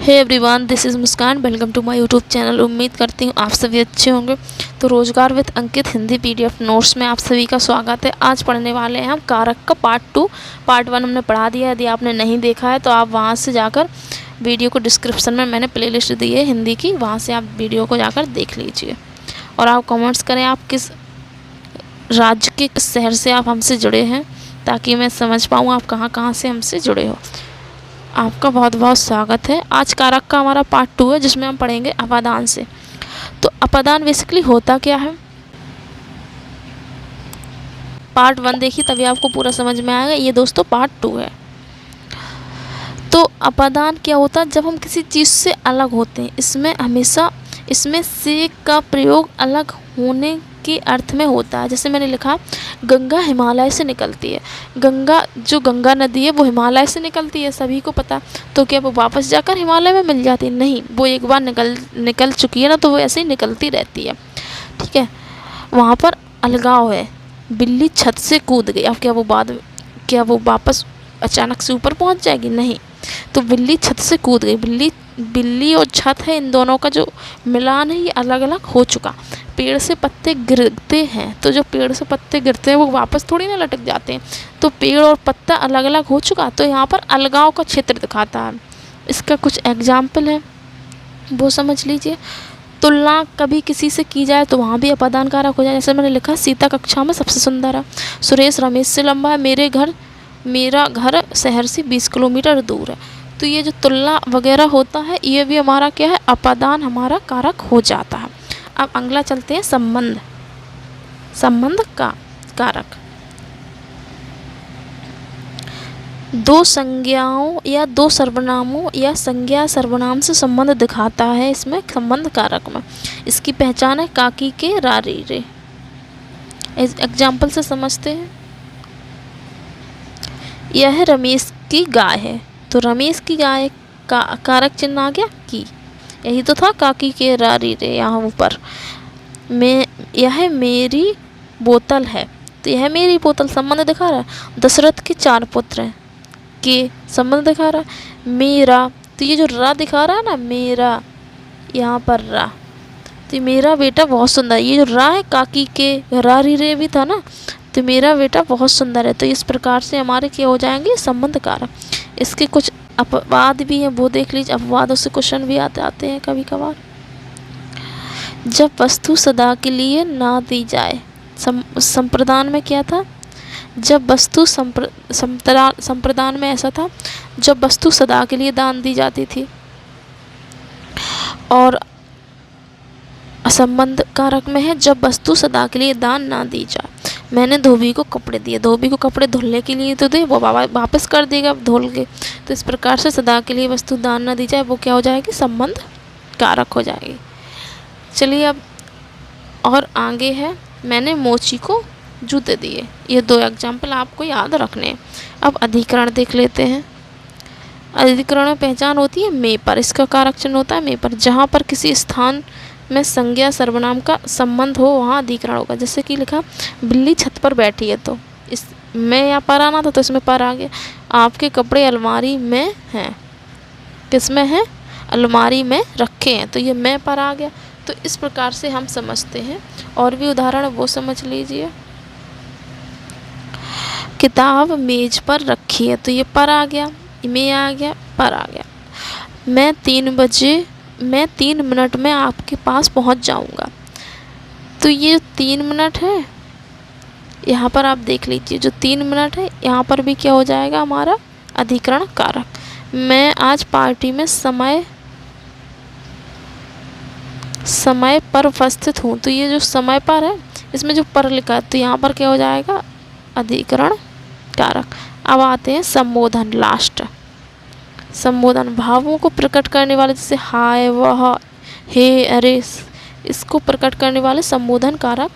Hey everyone, this is Muskan. Welcome to my YouTube channel. उम्मीद करती हूँ आप सभी अच्छे होंगे। तो Rozgar with Ankit Hindi PDF notes में आप सभी का स्वागत है। आज पढ़ने वाले हैं हम कारक का पार्ट 2। पार्ट 1 हमने पढ़ा दिया। यदि आपने नहीं देखा है तो आप वहाँ से जाकर वीडियो को डिस्क्रिप्शन में मैंने प्लेलिस्ट दी है हिंदी की, वहाँ से आप वीडियो को जाकर देख लीजिए। और आप कमेंट्स करें आप किस राज्य के किस शहर से आप हमसे जुड़े हैं, ताकि मैं समझ पाऊँ आप कहाँ कहाँ से हमसे जुड़े हो। आपका बहुत बहुत स्वागत है। आज कारक का हमारा पार्ट 2 है, जिसमें हम पढ़ेंगे अपादान से। तो अपादान बेसिकली होता क्या है, पार्ट 1 देखिए तभी आपको पूरा समझ में आएगा। ये दोस्तों पार्ट 2 है। तो अपादान क्या होता है, जब हम किसी चीज़ से अलग होते हैं। इसमें से का प्रयोग अलग होने के अर्थ में होता है। जैसे मैंने लिखा, गंगा हिमालय से निकलती है। जो गंगा नदी है वो हिमालय से निकलती है, सभी को पता। तो क्या वो वापस जाकर हिमालय में मिल जाती है? नहीं, वो एक बार निकल चुकी है ना, तो वो ऐसे ही निकलती रहती है। ठीक है, वहाँ पर अलगाव है। बिल्ली छत से कूद गई, अब क्या वो वापस अचानक से ऊपर पहुँच जाएगी? नहीं। तो बिल्ली छत से कूद गई। बिल्ली और छत है, इन दोनों का जो मिलान है ये अलग अलग हो चुका। पेड़ से पत्ते गिरते हैं, तो जो पेड़ से पत्ते गिरते हैं वो वापस थोड़ी ना लटक जाते हैं। तो पेड़ और पत्ता अलग अलग हो चुका। तो यहाँ पर अलगाव का क्षेत्र दिखाता है। इसका कुछ एग्जाम्पल है, वो समझ लीजिए। तुलना कभी किसी से की जाए तो वहाँ भी अपादान कारक हो जाए। जैसे मैंने लिखा, सीता कक्षा में सबसे सुंदर है। सुरेश रमेश से लंबा है। मेरा घर शहर से 20 किलोमीटर दूर है। तो ये जो तुलना वगैरह होता है, ये भी हमारा क्या है, अपादान हमारा कारक हो जाता है। अब अगला चलते हैं संबंध का कारक। दो संज्ञाओं या दो सर्वनामों या संज्ञा सर्वनाम से संबंध दिखाता है इसमें संबंध कारक में। इसकी पहचान है काकी के रारी रे। एग्जाम्पल से समझते हैं। यह रमेश की गाय है। तो रमेश की गाय का कारक चिन्ह आ गया की। यही तो था काकी के रारी रे यहाँ ऊपर। यह मेरी बोतल है। तो यह मेरी बोतल संबंध दिखा रहा है। दशरथ के 4 पुत्र हैं, के संबंध दिखा रहा है। मेरा, तो ये जो रा दिखा रहा है ना, मेरा, यहाँ पर रा, तो मेरा बेटा बहुत सुंदर। ये जो रा है काकी के रारी रे भी था ना, तो मेरा बेटा बहुत सुंदर है। तो इस प्रकार से हमारे क्या हो जाएंगे, संबंध कारक। इसके कुछ अपवाद भी हैं, वो देख लीजिए। अपवादों से क्वेश्चन भी आते हैं कभी कभार। जब वस्तु सदा के लिए ना दी जाए। संप्रदान में क्या था, जब वस्तु संप्रदान में ऐसा था जब वस्तु सदा के लिए दान दी जाती थी। और संबंध कारक में है जब वस्तु सदा के लिए दान ना दी जाए। मैंने धोबी को कपड़े दिए। धोबी को कपड़े धुलने के लिए तो दे, वो वापस कर देगा धुल के। तो इस प्रकार से सदा के लिए वस्तु दान ना दी जाए, वो क्या हो जाएगी, संबंध कारक हो जाएगी। चलिए अब और आगे है, मैंने मोची को जूते दिए। ये 2 एग्जाम्पल आपको याद रखने हैं। अब अधिकरण देख लेते हैं। अधिकरण में पहचान होती है में पर। इसका कारक चिन्ह होता है में पर। जहाँ पर किसी स्थान में संज्ञा सर्वनाम का संबंध हो, वहाँ अधिकरण होगा। जैसे कि लिखा, बिल्ली छत पर बैठी है, तो इस में यहाँ पर आना था, तो इसमें पर आ गया। आपके कपड़े अलमारी में हैं। किस में है, अलमारी में रखे हैं, तो ये में पर आ गया। तो इस प्रकार से हम समझते हैं। और भी उदाहरण वो समझ लीजिए। किताब मेज पर रखी है, तो ये पर आ गया, में आ गया, पर आ गया। मैं 3 मिनट में आपके पास पहुंच जाऊंगा। तो ये 3 मिनट है, यहाँ पर आप देख लीजिए, जो 3 मिनट है यहाँ पर भी क्या हो जाएगा, हमारा अधिकरण कारक। मैं आज पार्टी में समय पर उपस्थित हूँ। तो ये जो समय पर है, इसमें जो पर लिखा है, तो यहाँ पर क्या हो जाएगा, अधिकरण कारक। अब आते हैं संबोधन, लास्ट। संबोधन भावों को प्रकट करने वाले, जैसे हाय, वह, हे, अरे, इसको प्रकट करने वाले संबोधन कारक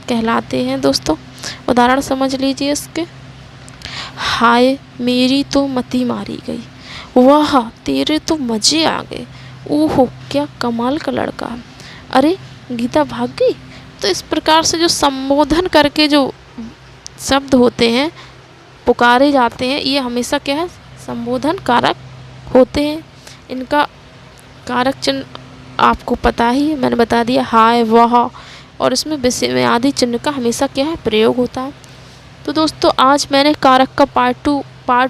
कहलाते हैं दोस्तों। उदाहरण समझ लीजिए इसके। हाय, मेरी तो मती मारी गई। वाह, तेरे तो मजे आ गए। ओहो, क्या कमाल का लड़का। अरे, गीता भाग गई। तो इस प्रकार से जो संबोधन करके जो शब्द होते हैं, पुकारे जाते हैं, ये हमेशा क्या है, संबोधन कारक होते हैं। इनका कारक चिन्ह आपको पता ही है, मैंने बता दिया, हाय वह, और इसमें विषय में आदि चिन्ह का हमेशा क्या है, प्रयोग होता है। तो दोस्तों आज मैंने कारक का पार्ट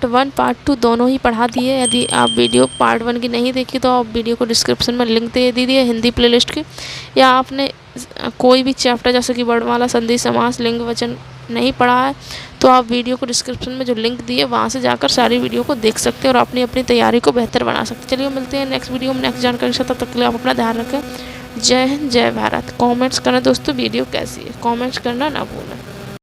1 पार्ट 2 दोनों ही पढ़ा दिए। यदि आप वीडियो पार्ट 1 की नहीं देखी तो आप वीडियो को डिस्क्रिप्शन में लिंक दे दीजिए हिंदी प्लेलिस्ट की, या आपने कोई भी चैप्टर जैसे कि वर्णमाला, संधि, समास, लिंग वचन नहीं पढ़ा है तो आप वीडियो को डिस्क्रिप्शन में जो लिंक दिए वहाँ से जाकर सारी वीडियो को देख सकते हैं और अपनी अपनी तैयारी को बेहतर बना सकते हैं। चलिए मिलते हैं नेक्स्ट वीडियो में नेक्स्ट जानकारी के साथ, तब तक के लिए आप अपना ध्यान रखें। जय हिंद, जय भारत। कमेंट्स करना दोस्तों वीडियो कैसी है, कमेंट्स करना ना भूलें।